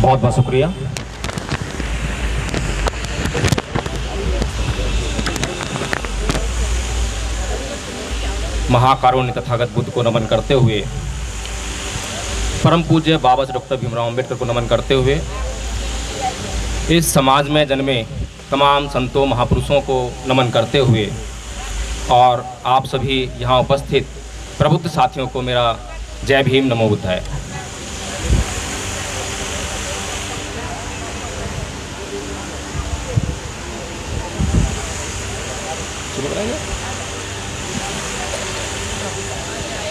बहुत बहुत शुक्रिया। महाकारुण्य तथागत बुद्ध को नमन करते हुए, परम पूज्य बाबा साहब डॉक्टर भीमराव अंबेडकर को नमन करते हुए, इस समाज में जन्मे तमाम संतों महापुरुषों को नमन करते हुए और आप सभी यहाँ उपस्थित प्रबुद्ध साथियों को मेरा जय भीम नमो बुद्धाय।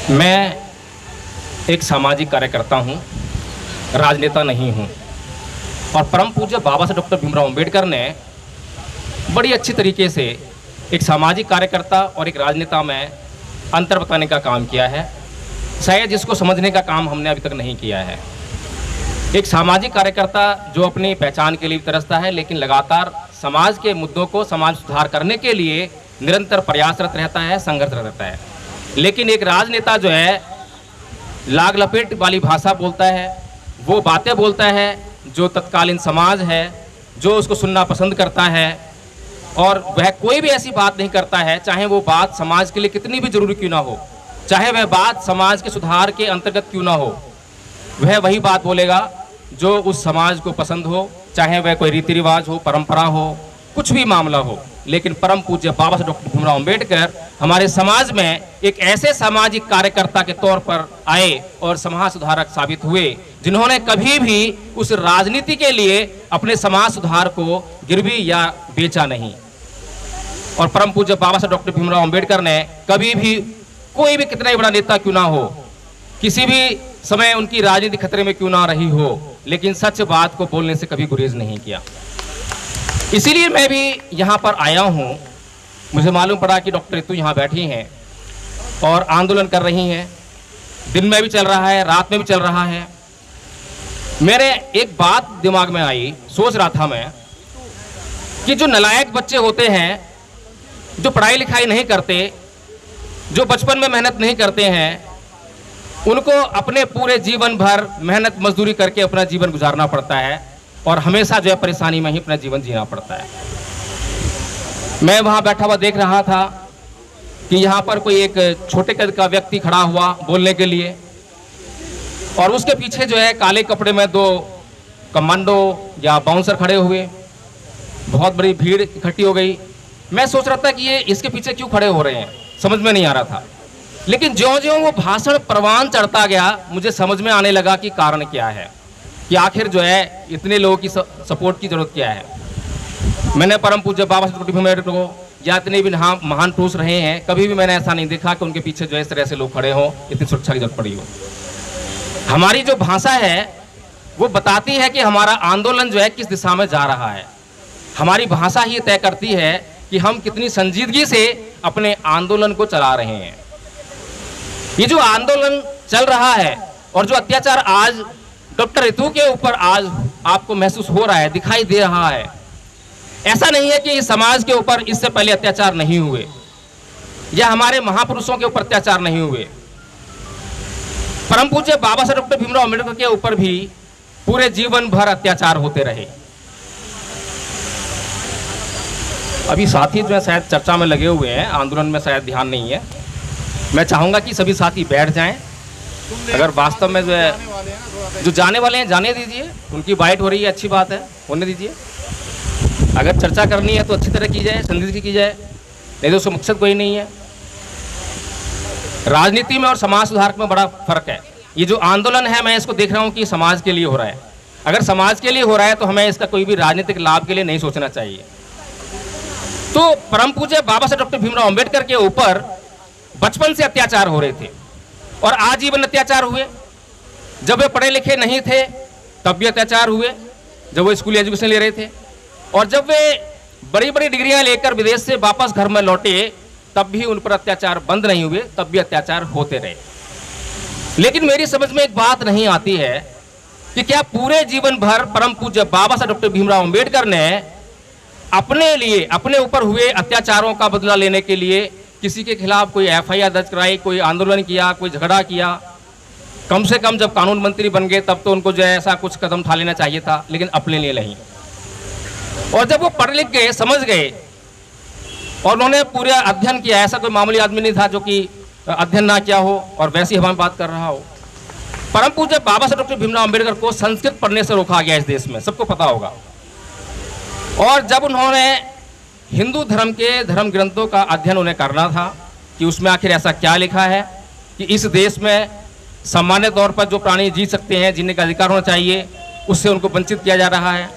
मैं एक सामाजिक कार्यकर्ता हूँ, राजनेता नहीं हूँ। और परम पूज्य बाबा साहब डॉक्टर भीमराव अंबेडकर ने बड़ी अच्छी तरीके से एक सामाजिक कार्यकर्ता और एक राजनेता में अंतर बताने का काम किया है। शायद जिसको समझने का काम हमने अभी तक नहीं किया है। एक सामाजिक कार्यकर्ता जो अपनी पहचान के लिए तरसता है, लेकिन लगातार समाज के मुद्दों को समाज सुधार करने के लिए निरंतर प्रयासरत रहता है, संघर्षरत रहता है। लेकिन एक राजनेता जो है लाग लपेट वाली भाषा बोलता है, वो बातें बोलता है जो तत्कालीन समाज है, जो उसको सुनना पसंद करता है, और वह कोई भी ऐसी बात नहीं करता है, चाहे वो बात समाज के लिए कितनी भी जरूरी क्यों ना हो, चाहे वह बात समाज के सुधार के अंतर्गत क्यों ना हो, वह वही बात बोलेगा जो उस समाज को पसंद हो, चाहे वह कोई रीति रिवाज हो, परंपरा हो, कुछ भी मामला हो। लेकिन परम पूज्य बाबा साहब डॉक्टर भीमराव अंबेडकर हमारे समाज में एक ऐसे सामाजिक कार्यकर्ता के तौर पर आए और समाज सुधारक साबित हुए, जिन्होंने कभी भी उस राजनीति के लिए अपने समाज सुधार को गिरवी या बेचा नहीं। और परम पूज्य बाबा साहब डॉक्टर भीमराव अंबेडकर ने कभी भी, कोई भी कितना ही बड़ा नेता क्यों ना हो, किसी भी समय उनकी राजनीति खतरे में क्यों ना रही हो, लेकिन सच बात को बोलने से कभी गुरेज नहीं किया। इसीलिए मैं भी यहाँ पर आया हूँ। मुझे मालूम पड़ा कि डॉक्टर रितु यहाँ बैठी हैं और आंदोलन कर रही हैं। दिन में भी चल रहा है, रात में भी चल रहा है। मेरे एक बात दिमाग में आई, सोच रहा था मैं कि जो नालायक बच्चे होते हैं, जो पढ़ाई लिखाई नहीं करते, जो बचपन में मेहनत नहीं करते हैं, उनको अपने पूरे जीवन भर मेहनत मजदूरी करके अपना जीवन गुजारना पड़ता है और हमेशा जो है परेशानी में ही अपना जीवन जीना पड़ता है। मैं वहाँ बैठा हुआ देख रहा था कि यहाँ पर कोई एक छोटे कद का व्यक्ति खड़ा हुआ बोलने के लिए, और उसके पीछे जो है काले कपड़े में दो कमांडो या बाउंसर खड़े हुए। बहुत बड़ी भीड़ इकट्ठी हो गई। मैं सोच रहा था कि ये इसके पीछे क्यों खड़े हो रहे हैं, समझ में नहीं आ रहा था। लेकिन ज्यों-ज्यों वो भाषण परवान चढ़ता गया, मुझे समझ में आने लगा कि कारण क्या है, कि आखिर जो है इतने लोगों की सपोर्ट की जरूरत क्या है। मैंने परम पूज्य बाबा साहब डॉक्टर भीमराव को, या इतने भी महान पुरुष रहे हैं, कभी भी मैंने ऐसा नहीं देखा कि उनके पीछे जो है इस तरह से लोग खड़े हों, इतनी सुरक्षा की जरूरत पड़ी हो। हमारी जो भाषा है वो बताती है कि हमारा आंदोलन जो है किस दिशा में जा रहा है। हमारी भाषा ही तय करती है कि हम कितनी संजीदगी से अपने आंदोलन को चला रहे हैं। ये जो आंदोलन चल रहा है और जो अत्याचार आज डॉक्टर रितु के ऊपर आज आपको महसूस हो रहा है, दिखाई दे रहा है, ऐसा नहीं है कि इस समाज के ऊपर इससे पहले अत्याचार नहीं हुए या हमारे महापुरुषों के ऊपर अत्याचार नहीं हुए। परम पूज्य बाबा साहब डॉक्टर भीमराव अंबेडकर के ऊपर भी पूरे जीवन भर अत्याचार होते रहे। अभी साथी जो है शायद चर्चा में लगे हुए हैं, आंदोलन में शायद ध्यान नहीं है। मैं चाहूंगा कि सभी साथी बैठ जाएं। अगर वास्तव में जो जाने वाले हैं जाने दीजिए, उनकी बाइट हो रही है, अच्छी बात है, होने दीजिए। अगर चर्चा करनी है तो अच्छी तरह की जाए, संजीदगी की जाए, नहीं तो उसका मकसद कोई नहीं है। राजनीति में और समाज सुधार में बड़ा फर्क है। ये जो आंदोलन है, मैं इसको देख रहा हूँ कि समाज के लिए हो रहा है। अगर समाज के लिए हो रहा है तो हमें इसका कोई भी राजनीतिक लाभ के लिए नहीं सोचना चाहिए। तो परम पूज्य बाबा साहब डॉक्टर भीमराव अंबेडकर के ऊपर बचपन से अत्याचार हो रहे थे और आजीवन अत्याचार हुए। जब वे पढ़े लिखे नहीं थे तब भी अत्याचार हुए, जब वो स्कूल एजुकेशन ले रहे थे, और जब वे बड़ी बड़ी डिग्रियां लेकर विदेश से वापस घर में लौटे तब भी उन पर अत्याचार बंद नहीं हुए, तब भी अत्याचार होते रहे। लेकिन मेरी समझ में एक बात नहीं आती है कि क्या पूरे जीवन भर परम पूज्य बाबा साहब डॉक्टर भीमराव अंबेडकर ने अपने लिए, अपने ऊपर हुए अत्याचारों का बदला लेने के लिए किसी के खिलाफ कोई एफआईआर दर्ज कराई, कोई आंदोलन किया, कोई झगड़ा किया, कम से कम जब कानून मंत्री बन गए तब तो उनको जो है ऐसा कुछ कदम उठा लेना चाहिए था, लेकिन अपने लिए नहीं। और जब वो पढ़ लिख गए, समझ गए और उन्होंने पूरा अध्ययन किया, ऐसा कोई मामूली आदमी नहीं था जो कि अध्ययन ना किया हो और वैसी हवा में बात कर रहा हो। परम पूज्य बाबा साहब डॉक्टर भीमराव अंबेडकर को संस्कृत पढ़ने से रोका गया इस देश में, सबको पता होगा। और जब उन्होंने हिंदू धर्म के धर्म ग्रंथों का अध्ययन उन्हें करना था कि उसमें आखिर ऐसा क्या लिखा है कि इस देश में सामान्य तौर पर जो प्राणी जी सकते हैं, जीने का अधिकार होना चाहिए, उससे उनको वंचित किया जा रहा है।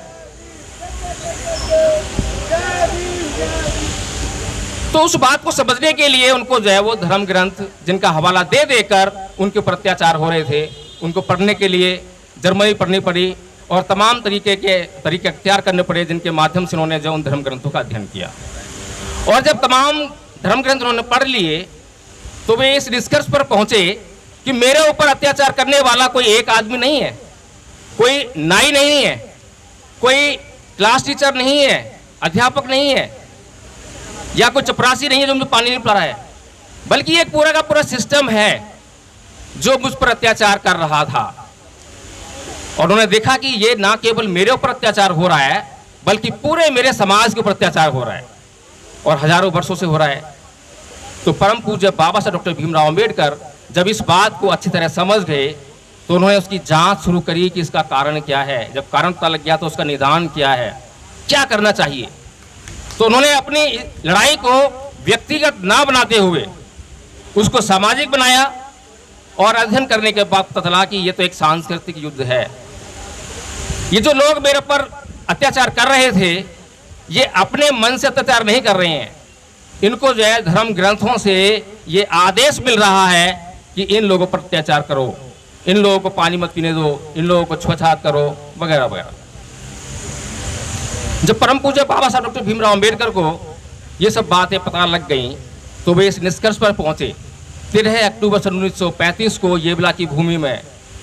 तो उस बात को समझने के लिए उनको जो है वो धर्म ग्रंथ जिनका हवाला दे देकर उनके ऊपर अत्याचार हो रहे थे, उनको पढ़ने के लिए जर्मनी पढ़नी पड़ी और तमाम तरीके अख्तियार करने पड़े, जिनके माध्यम से उन्होंने जो उन धर्म ग्रंथों का अध्ययन किया। और जब तमाम धर्म ग्रंथ उन्होंने पढ़ लिए तो वे इस निष्कर्ष पर पहुंचे कि मेरे ऊपर अत्याचार करने वाला कोई एक आदमी नहीं है, कोई नाई नहीं है, कोई क्लास टीचर नहीं है, अध्यापक नहीं है, या कोई चपरासी नहीं है जो मुझे पानी नहीं पिला रहा है, बल्कि एक पूरा का पूरा सिस्टम है जो मुझ पर अत्याचार कर रहा था। और उन्होंने देखा कि ये ना केवल मेरे ऊपर अत्याचार हो रहा है बल्कि पूरे मेरे समाज के ऊपर अत्याचार हो रहा है और हजारों वर्षों से हो रहा है। तो परम पूज्य बाबा साहब डॉक्टर भीमराव अंबेडकर जब इस बात को अच्छी तरह समझ गए तो उन्होंने उसकी जांच शुरू करी कि इसका कारण क्या है। जब कारण पता लग गया तो उसका निदान क्या है, क्या करना चाहिए। तो उन्होंने अपनी लड़ाई को व्यक्तिगत ना बनाते हुए उसको सामाजिक बनाया और अध्ययन करने के बाद पता चला कि ये तो एक सांस्कृतिक युद्ध है। ये जो लोग मेरे पर अत्याचार कर रहे थे ये अपने मन से अत्याचार नहीं कर रहे हैं, इनको जो है धर्म ग्रंथों से ये आदेश मिल रहा है कि इन लोगों पर अत्याचार करो, इन लोगों को पानी मत पीने दो, इन लोगों को छुआछूत करो वगैरह वगैरह। जब परम पूज्य बाबा साहब डॉक्टर भीमराव अंबेडकर को ये सब बातें पता लग गई तो वे इस निष्कर्ष पर पहुंचे। 13 अक्टूबर सन 1935 को येवला की भूमि में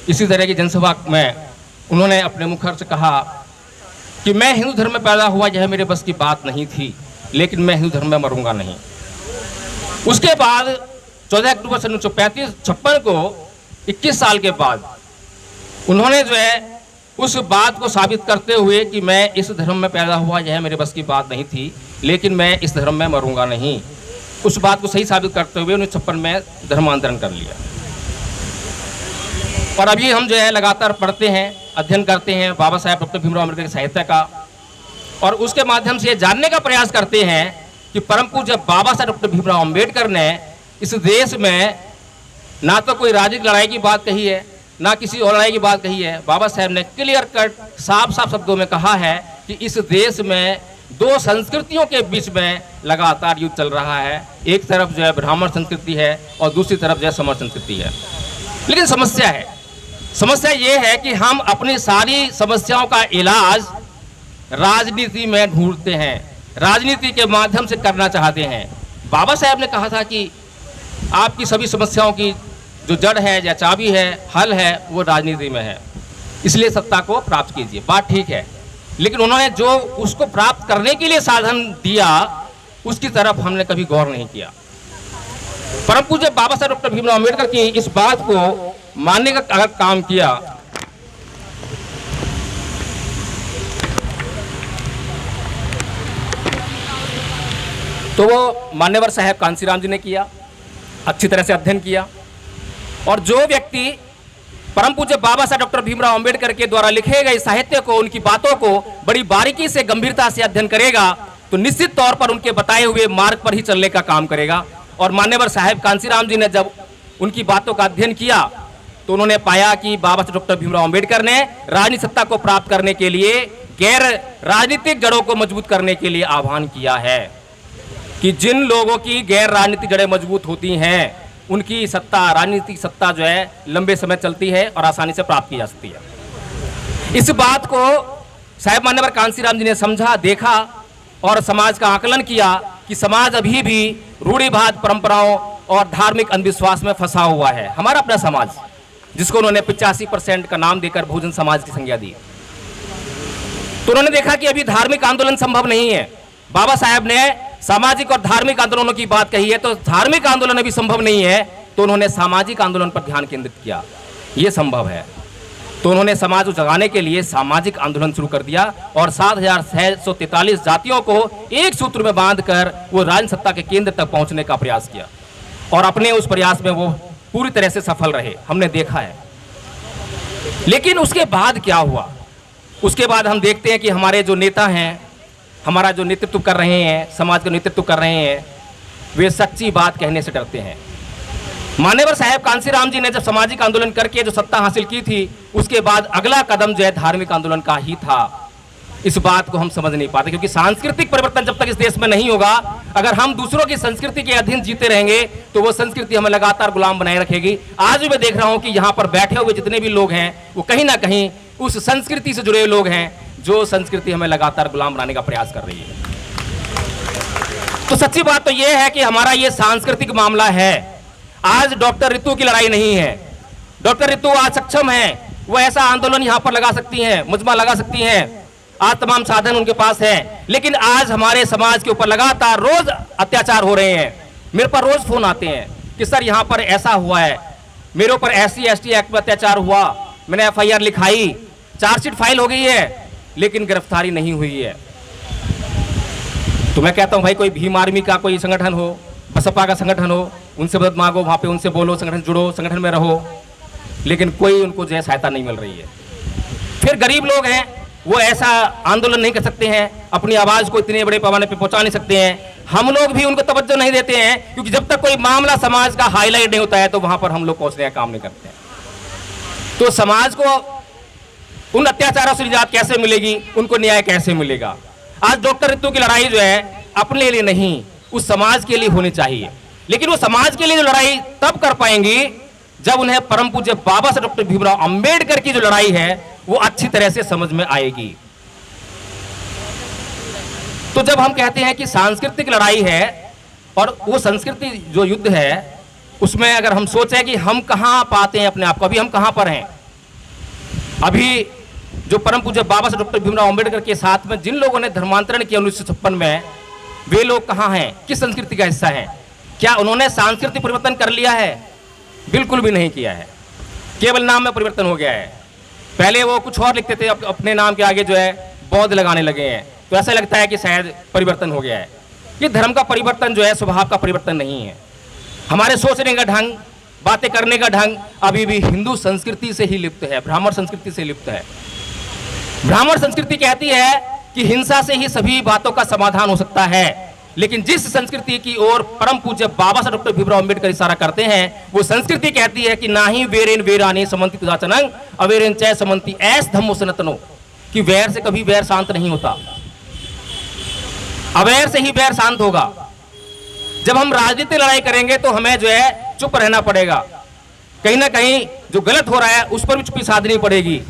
इसी तरह की जनसभा में उन्होंने अपने मुखर से कहा कि मैं हिंदू धर्म में पैदा हुआ, यह मेरे बस की बात नहीं थी, लेकिन मैं हिंदू धर्म में मरूंगा नहीं। उसके बाद 14 अक्टूबर सन 1956 को 21 साल के बाद उन्होंने जो है उस बात को साबित करते हुए कि मैं इस धर्म में पैदा हुआ, यह मेरे बस की बात नहीं थी, लेकिन मैं इस धर्म में मरूंगा नहीं, उस बात को सही साबित करते हुए 1956 में धर्मांतरण कर लिया। और अभी हम जो है लगातार पढ़ते हैं, अध्ययन करते हैं बाबा साहेब डॉक्टर भीमराव अम्बेडकर के साहित्य का, और उसके माध्यम से जानने का प्रयास करते हैं कि परम पूज्य बाबा साहेब डॉक्टर भीमराव अम्बेडकर ने इस देश में ना तो कोई राजनीतिक लड़ाई की बात कही है, ना किसी और लड़ाई की बात कही है। बाबा साहेब ने क्लियर कट साफ साफ शब्दों में कहा है कि इस देश में दो संस्कृतियों के बीच में लगातार युद्ध चल रहा है। एक तरफ जो है ब्राह्मण संस्कृति है और दूसरी तरफ जो है समर संस्कृति है। लेकिन समस्या ये है कि हम अपनी सारी समस्याओं का इलाज राजनीति में ढूंढते हैं, राजनीति के माध्यम से करना चाहते हैं। बाबा साहेब ने कहा था कि आपकी सभी समस्याओं की जो जड़ है या चाबी है, हल है, वो राजनीति में है, इसलिए सत्ता को प्राप्त कीजिए। बात ठीक है, लेकिन उन्होंने जो उसको प्राप्त करने के लिए साधन दिया उसकी तरफ हमने कभी गौर नहीं किया। परम पूज्य बाबा साहब डॉक्टर भीमराव अम्बेडकर की इस बात को मानने का अगर काम किया तो वो मान्यवर साहब कांसीराम जी ने किया, अच्छी तरह से अध्ययन किया। और जो व्यक्ति परम पूज्य बाबा साहब डॉक्टर भीमराव अंबेडकर के द्वारा लिखे गए साहित्य को, उनकी बातों को बड़ी बारीकी से, गंभीरता से अध्ययन करेगा तो निश्चित तौर पर उनके बताए हुए मार्ग पर ही चलने का काम करेगा। और मान्यवर साहब कांसीराम जी ने जब उनकी बातों का अध्ययन किया तो उन्होंने पाया कि बाबा साहब डॉक्टर भीमराव अंबेडकर ने राजनीतिक सत्ता को प्राप्त करने के लिए गैर राजनीतिक जड़ों को मजबूत करने के लिए आह्वान किया है कि जिन लोगों की गैर राजनीतिक जड़ें मजबूत होती हैं उनकी सत्ता, राजनीतिक सत्ता जो है लंबे समय चलती है और आसानी से प्राप्त की जा सकती है। इस बात को साहेब मान्यवर कांसीराम जी ने समझा, देखा और समाज का आकलन किया कि समाज अभी भी रूढ़िवाद परंपराओं और धार्मिक अंधविश्वास में फंसा हुआ है। हमारा अपना समाज, जिसको उन्होंने 85% का नाम देकर बहुजन समाज की संज्ञा दी, तो उन्होंने देखा कि अभी धार्मिक आंदोलन संभव नहीं है। बाबा साहेब ने सामाजिक और धार्मिक आंदोलनों की बात कही है, तो धार्मिक आंदोलन अभी संभव नहीं है, तो उन्होंने सामाजिक आंदोलन पर ध्यान केंद्रित किया। ये संभव है। तो उन्होंने समाज को जगाने के लिए सामाजिक आंदोलन शुरू कर दिया और 7,643 जातियों को एक सूत्र में बांधकर वो राजनीतिक सत्ता के केंद्र तक पहुंचने का प्रयास किया और अपने उस प्रयास में वो पूरी तरह से सफल रहे, हमने देखा है। लेकिन उसके बाद क्या हुआ? उसके बाद हम देखते हैं कि हमारे जो नेता हैं, हमारा जो नेतृत्व कर रहे हैं, समाज का नेतृत्व कर रहे हैं, वे सच्ची बात कहने से डरते हैं। मान्यवर साहब कांसीराम जी ने जब सामाजिक आंदोलन करके जो सत्ता हासिल की थी, उसके बाद अगला कदम जो है धार्मिक आंदोलन का ही था। इस बात को हम समझ नहीं पाते, क्योंकि सांस्कृतिक परिवर्तन जब तक इस देश में नहीं होगा, अगर हम दूसरों की संस्कृति के अधीन जीते रहेंगे तो वो संस्कृति हमें लगातार गुलाम बनाए रखेगी। आज भी मैं देख रहा हूं कि यहाँ पर बैठे हुए जितने भी लोग हैं वो कहीं ना कहीं उस संस्कृति से जुड़े लोग हैं, जो संस्कृति हमें लगातार गुलाम बनाने का प्रयास कर रही है। तो सच्ची बात तो यह है कि हमारा ये सांस्कृतिक मामला है। आज डॉक्टर ऋतु की लड़ाई नहीं है। डॉक्टर ऋतु आज सक्षम है, वो ऐसा आंदोलन यहाँ पर लगा सकती हैं, मुजमा लगा सकती हैं, आज तमाम साधन उनके पास हैं। लेकिन आज हमारे समाज के ऊपर लगातार रोज अत्याचार हो रहे हैं। मेरे पर रोज फोन आते हैं कि सर यहाँ पर ऐसा हुआ है, मेरे ऊपर SC/ST एक्ट में अत्याचार हुआ, मैंने FIR लिखाई, चार्जशीट फाइल हो गई है, लेकिन गिरफ्तारी नहीं हुई है। तो मैं कहता हूं भाई, कोई भीम आर्मी का कोई संगठन हो, बसपा का संगठन हो, उनसे मदद मांगो, वहां पे उनसे बोलो, संगठन जुड़ो, संगठन में रहो, लेकिन कोई उनको जो है सहायता नहीं मिल रही है। फिर गरीब लोग हैं, वो ऐसा आंदोलन नहीं कर सकते हैं, अपनी आवाज को इतने बड़े पैमाने पे पहुंचा नहीं सकते हैं। हम लोग भी उनको तवज्जो नहीं देते हैं, क्योंकि जब तक कोई मामला समाज का हाईलाइट नहीं होता है तो वहां पर हम लोग पहुंचने का काम नहीं करते हैं। तो समाज को उन अत्याचारों से निजात कैसे मिलेगी, उनको न्याय कैसे मिलेगा? आज डॉक्टर ऋतु की लड़ाई जो है अपने लिए नहीं, उस समाज के लिए होनी चाहिए। लेकिन वो समाज के लिए जो लड़ाई तब कर पाएंगी जब उन्हें परम पूज्य बाबा साहब डॉक्टर भीमराव अंबेडकर की जो लड़ाई है वो अच्छी तरह से समझ में आएगी। तो जब हम कहते हैं कि सांस्कृतिक लड़ाई है और वो संस्कृति जो युद्ध है, उसमें अगर हम सोचें कि हम कहां पाते हैं अपने आप को, अभी हम कहां पर हैं? अभी जो परम पूज्य बाबा साहब डॉक्टर भीमराव अंबेडकर के साथ में जिन लोगों ने धर्मांतरण किया 1956 में, वे लोग कहां हैं? किस संस्कृति का हिस्सा हैं? क्या उन्होंने सांस्कृतिक परिवर्तन कर लिया है? बिल्कुल भी नहीं किया है, केवल नाम में परिवर्तन हो गया है। पहले वो कुछ और लिखते थे, अपने नाम के आगे जो है बौद्ध लगाने लगे हैं, तो ऐसा लगता है कि शायद परिवर्तन हो गया है। ये धर्म का परिवर्तन जो है स्वभाव का परिवर्तन नहीं है। हमारे सोचने का ढंग, बातें करने का ढंग अभी भी हिंदू संस्कृति से ही लिप्त है, ब्राह्मण संस्कृति से लिप्त है। ब्राह्मण संस्कृति कहती है कि हिंसा से ही सभी बातों का समाधान हो सकता है, लेकिन जिस संस्कृति की ओर परम पूज्य बाबा साहब डॉक्टर भीमराव अंबेडकर इशारा करते हैं, वो संस्कृति कहती है कि ना ही वेरेन वेरानी समंति तुदाचनंग अवेरेन चय समंति ऐस धम्मो सनातनो, कि वैर से कभी वैर शांत नहीं होता, अवैर से ही वैर शांत होगा। जब हम राजनीतिक लड़ाई करेंगे तो हमें जो है चुप रहना पड़ेगा, कहीं ना कहीं जो गलत हो रहा है उस पर भी चुप्पी साधनी पड़ेगी।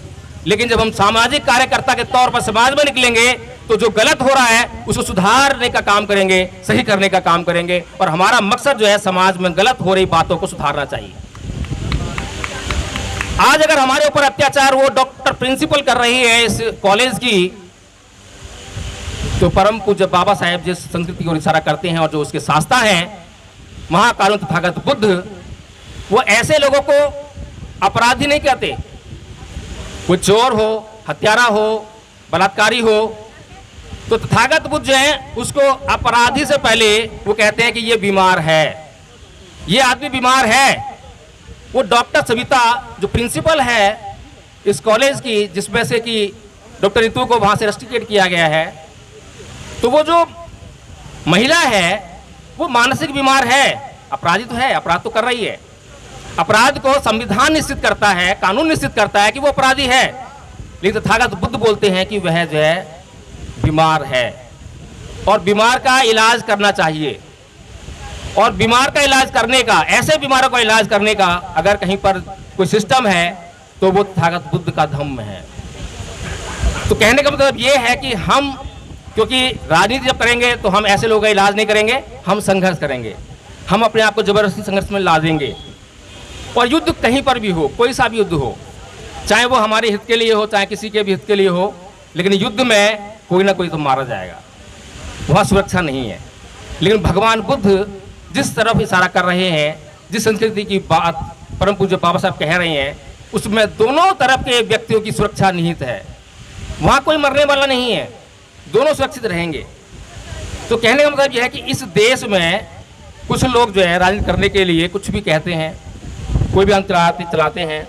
लेकिन जब हम सामाजिक कार्यकर्ता के तौर पर समाज में निकलेंगे तो जो गलत हो रहा है उसको सुधारने का काम करेंगे, सही करने का काम करेंगे, और हमारा मकसद जो है समाज में गलत हो रही बातों को सुधारना चाहिए। आज अगर हमारे ऊपर अत्याचार वो डॉक्टर प्रिंसिपल कर रही है इस कॉलेज की, तो परम पूज्य बाबा साहेब जिस संस्कृति को इशारा करते हैं और जो उसके शास्ता हैं महाकारुण्य तथागत बुद्ध, वो ऐसे लोगों को अपराधी नहीं कहते। कोई चोर हो, हत्यारा हो, बलात्कारी हो, तो तथागत बुद्ध जो है उसको अपराधी से पहले वो कहते हैं कि ये बीमार है, ये आदमी बीमार है। वो डॉक्टर सविता जो प्रिंसिपल है इस कॉलेज की, जिसमें से कि डॉक्टर ऋतु को वहां से रेस्ट्रिकेट किया गया है, तो वो जो महिला है वो मानसिक बीमार है, अपराधी तो है, अपराध तो कर रही है। अपराध को संविधान निश्चित करता है, कानून निश्चित करता है कि वो अपराधी है, लेकिन तथागत बुद्ध बोलते हैं कि वह जो है बीमार है और बीमार का इलाज करना चाहिए। और बीमार का इलाज करने का, ऐसे बीमारों का इलाज करने का अगर कहीं पर कोई सिस्टम है तो वो तथागत बुद्ध का धम्म है। तो कहने का मतलब ये है कि हम, क्योंकि राजनीति जब करेंगे तो हम ऐसे लोगों का इलाज नहीं करेंगे, हम संघर्ष करेंगे, हम अपने आप को जबरदस्ती संघर्ष में ला देंगे। और युद्ध कहीं पर भी हो, कोई सा भी युद्ध हो, चाहे वो हमारे हित के लिए हो, चाहे किसी के भी हित के लिए हो, लेकिन युद्ध में कोई ना कोई तो मारा जाएगा, वहाँ सुरक्षा नहीं है। लेकिन भगवान बुद्ध जिस तरफ इशारा कर रहे हैं, जिस संस्कृति की बात परम पूज्य बाबा साहब कह रहे हैं, उसमें दोनों तरफ के व्यक्तियों की सुरक्षा निहित है। वहाँ कोई मरने वाला नहीं है, दोनों सुरक्षित रहेंगे। तो कहने का मतलब यह है कि इस देश में कुछ लोग जो है राजनीति करने के लिए कुछ भी कहते हैं, कोई भी अंत चलाते हैं।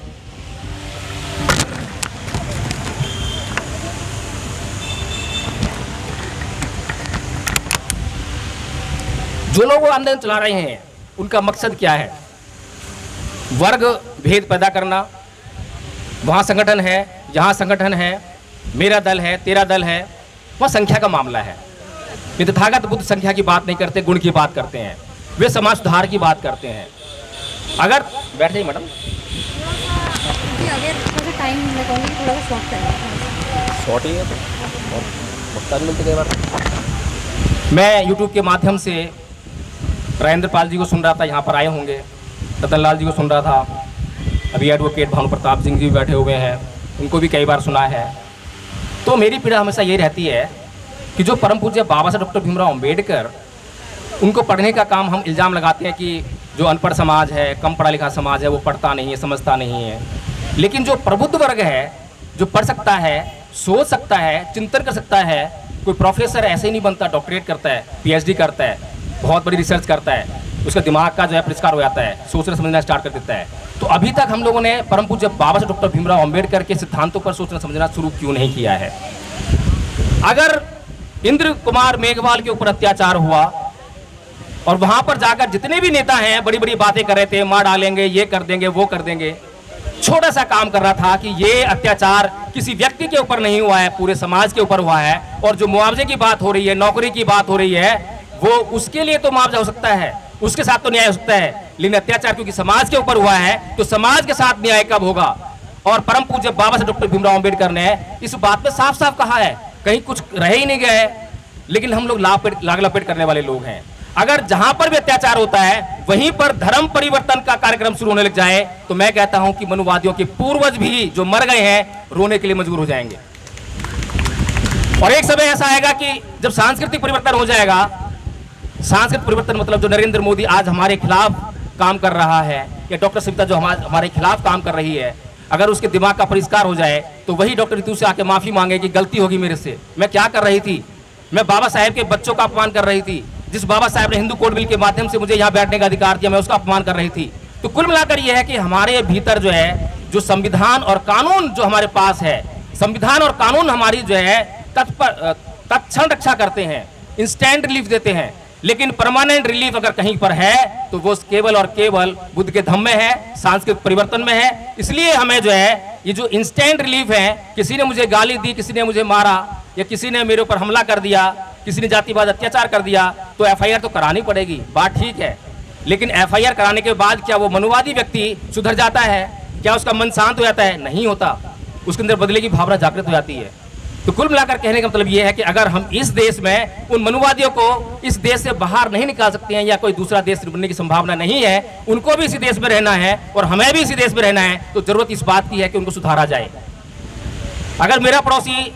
जो लोग वो आंदोलन चला रहे हैं उनका मकसद क्या है? वर्ग भेद पैदा करना। वहाँ संगठन है, यहाँ संगठन है, मेरा दल है, तेरा दल है, वह संख्या का मामला है। ये तथागत बुद्ध संख्या की बात नहीं करते, गुण की बात करते हैं। वे समाज सुधार की बात करते हैं। अगर बैठ जाइए मैडम, शॉर्ट ही है तो मिलते कई बार। मैं यूट्यूब के माध्यम से राजेंद्र पाल जी को सुन रहा था, यहाँ पर आए होंगे, रतन लाल जी को सुन रहा था, अभी एडवोकेट भानु प्रताप सिंह जी भी बैठे हुए हैं, उनको भी कई बार सुना है। तो मेरी पीड़ा हमेशा ये रहती है कि जो परम पूज्य बाबा साहब डॉक्टर भीमराव अम्बेडकर, उनको पढ़ने का काम हम इल्ज़ाम लगाते हैं कि जो अनपढ़ समाज है, कम पढ़ा लिखा समाज है, वो पढ़ता नहीं है, समझता नहीं है। लेकिन जो प्रबुद्ध वर्ग है, जो पढ़ सकता है, सोच सकता है, चिंतन कर सकता है, कोई प्रोफेसर ऐसे ही नहीं बनता, डॉक्टरेट करता है, PhD करता है, बहुत बड़ी रिसर्च करता है, उसका दिमाग का जो है परिष्कार हो जाता है, सोचना समझना स्टार्ट कर देता है। तो अभी तक हम लोगों ने परम पूज्य बाबा साहब डॉक्टर भीमराव अम्बेडकर के सिद्धांतों पर सोचना समझना शुरू क्यों नहीं किया है? अगर इंद्र कुमार मेघवाल के ऊपर अत्याचार हुआ और वहां पर जाकर जितने भी नेता हैं बड़ी बड़ी बातें कर रहे थे, मार डालेंगे, ये कर देंगे, वो कर देंगे, छोटा सा काम कर रहा था कि ये अत्याचार किसी व्यक्ति के ऊपर नहीं हुआ है, पूरे समाज के ऊपर हुआ है। और जो मुआवजे की बात हो रही है, नौकरी की बात हो रही है, वो उसके लिए तो मुआवजा हो सकता है, उसके साथ तो न्याय हो सकता है। लेकिन अत्याचार क्योंकि समाज के ऊपर हुआ है, तो समाज के साथ न्याय कब होगा? और परम पूज्य बाबा साहब डॉक्टर भीमराव अम्बेडकर ने इस बात पे साफ साफ कहा है, कहीं कुछ रह ही नहीं गया है। लेकिन हम लोग लाग लपेट करने वाले लोग हैं। अगर जहां पर भी अत्याचार होता है वहीं पर धर्म परिवर्तन का कार्यक्रम शुरू होने लग जाए, तो मैं कहता हूं कि मनुवादियों के पूर्वज भी जो मर गए हैं रोने के लिए मजबूर हो जाएंगे। और एक समय ऐसा आएगा कि जब सांस्कृतिक परिवर्तन हो जाएगा, सांस्कृतिक परिवर्तन मतलब जो नरेंद्र मोदी आज हमारे खिलाफ काम कर रहा है, या डॉक्टर सविता जो हमारे खिलाफ काम कर रही है, अगर उसके दिमाग का परिष्कार हो जाए तो वही डॉक्टर रितु से आके माफी मांगे कि गलती होगी मेरे से, मैं क्या कर रही थी, मैं बाबा साहेब के बच्चों का अपमान कर रही थी, जिस बाबा साहेब ने हिंदू कोड बिल के माध्यम से मुझे यहाँ बैठने का अधिकार दिया, मैं उसका अपमान कर रही थी। तो कुल मिलाकर यह है कि हमारे भीतर जो है, जो संविधान और कानून जो हमारे पास है, संविधान और कानून हमारी जो है तत्क्षण रक्षा करते हैं, इंस्टेंट रिलीफ देते हैं। लेकिन परमानेंट रिलीफ अगर कहीं पर है तो वो केवल और केवल बुद्ध के धम्म में है, सांस्कृतिक परिवर्तन में है। इसलिए हमें जो है ये जो इंस्टेंट रिलीफ है, किसी ने मुझे गाली दी, किसी ने मुझे मारा, या किसी ने मेरे ऊपर हमला कर दिया, किसी ने जातिवाद अत्याचार कर दिया, तो FIR तो करानी पड़ेगी, बात ठीक है। लेकिन FIR कराने के बाद क्या वो मनुवादी व्यक्ति सुधर जाता है? क्या उसका मन शांत हो जाता है? नहीं होता, उसके अंदर बदले की भावना जागृत हो जाती है। तो कुल मिलाकर कहने का मतलब यह है कि अगर हम इस देश में उन मनुवादियों को इस देश से बाहर नहीं निकाल सकते हैं, या कोई दूसरा देश बनने की संभावना नहीं है, उनको भी इसी देश में रहना है और हमें भी इसी देश में रहना है, तो जरूरत इस बात की है कि उनको सुधारा जाए। अगर मेरा पड़ोसी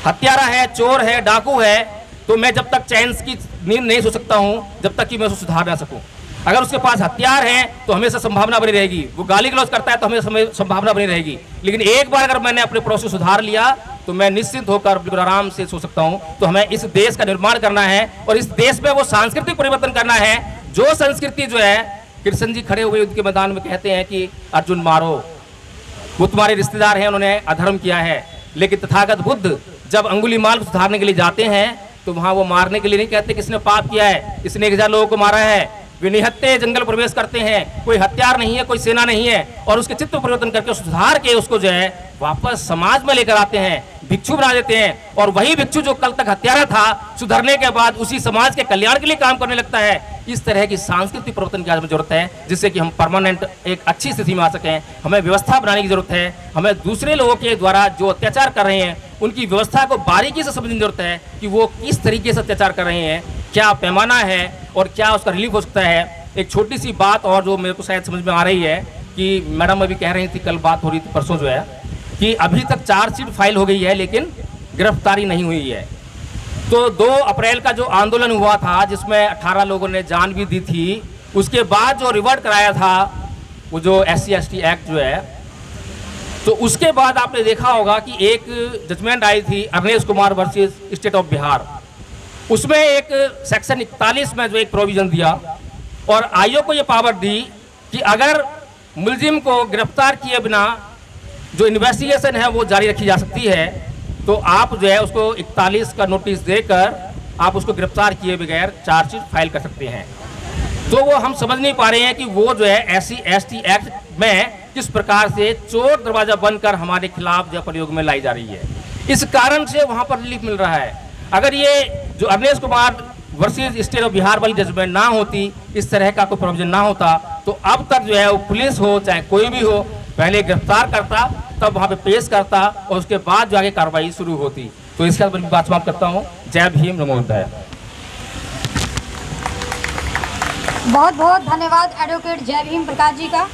हत्यारा है, चोर है, डाकू है, तो मैं जब तक चैन की नींद नहीं सो सकता हूं जब तक कि मैं उसको सुधार ना सकूं। अगर उसके पास हथियार है तो हमेशा संभावना बनी रहेगी, वो गाली गलौज करता है तो हमें संभावना बनी रहेगी। लेकिन एक बार अगर मैंने अपने पड़ोसी को सुधार लिया तो मैं निश्चिंत होकर बिल्कुल आराम से सो सकता हूं। तो हमें इस देश का निर्माण करना है और इस देश में वो सांस्कृतिक परिवर्तन करना है। जो संस्कृति जो है, कृष्ण जी खड़े हुए युद्ध के मैदान में कहते हैं कि अर्जुन मारो, वो तुम्हारे रिश्तेदार हैं, उन्होंने अधर्म किया है। लेकिन तथागत बुद्ध जब अंगुलीमाल को सुधारने के लिए जाते हैं तो वहां वो मारने के लिए नहीं कहते किसने पाप किया है, इसने 1000 लोगों को मारा है। वे निहत्ते जंगल प्रवेश करते हैं, कोई हथियार नहीं है, कोई सेना नहीं है, और उसके चित्त परिवर्तन करके सुधार के उसको जो है वापस समाज में लेकर आते हैं, भिक्षु बना देते हैं। और वही भिक्षु जो कल तक हत्यारा था, सुधरने के बाद उसी समाज के कल्याण के लिए काम करने लगता है। इस तरह की सांस्कृतिक परिवर्तन की आज जरूरत है, जिससे कि हम परमानेंट एक अच्छी स्थिति में आ सकें। हमें व्यवस्था बनाने की जरूरत है। हमें दूसरे लोगों के द्वारा जो अत्याचार कर रहे हैं उनकी व्यवस्था को बारीकी से समझने की जरूरत है कि वो किस तरीके से अत्याचार कर रहे हैं, क्या पैमाना है और क्या उसका रिलीफ हो सकता है। एक छोटी सी बात और जो मेरे को शायद समझ में आ रही है कि मैडम अभी कह रही थी, कल बात हो रही थी परसों जो है, कि अभी तक चार्जशीट फाइल हो गई है लेकिन गिरफ्तारी नहीं हुई है। तो 2 अप्रैल का जो आंदोलन हुआ था जिसमें 18 लोगों ने जान भी दी थी, उसके बाद जो रिवर्ट कराया था वो जो SC/ST एक्ट जो है, तो उसके बाद आपने देखा होगा कि एक जजमेंट आई थी Arnesh Kumar versus state of Bihar. उसमें एक सेक्शन 41 में जो एक प्रोविजन दिया और आयोग को ये पावर दी कि अगर मुलजिम को गिरफ्तार किए बिना जो इन्वेस्टिगेशन है वो जारी रखी जा सकती है, तो आप जो है उसको 41 का नोटिस देकर आप उसको गिरफ्तार किए बगैर चार्जशीट फाइल कर सकते हैं। तो वो हम समझ नहीं पा रहे हैं कि वो जो है SC/ST एक्ट में किस प्रकार से चोर दरवाजा बनकर हमारे खिलाफ जो प्रयोग में लाई जा रही है। इस कारण से वहाँ पर रिलीफ मिल रहा है। अगर ये जो Arnesh Kumar versus state of Bihar वाली जजमेंट ना होती, इस तरह का कोई प्रोविजन ना होता, तो अब तक जो है वो पुलिस हो चाहे कोई भी हो, पहले गिरफ्तार करता, तब वहाँ पे पेश करता और उसके बाद जो आगे कार्रवाई शुरू होती। तो इसके बाद मैं बात समाप्त करता हूँ। जय भीम, नमो बुद्धाय। बहुत बहुत धन्यवाद एडवोकेट जय भीम प्रकाश जी का।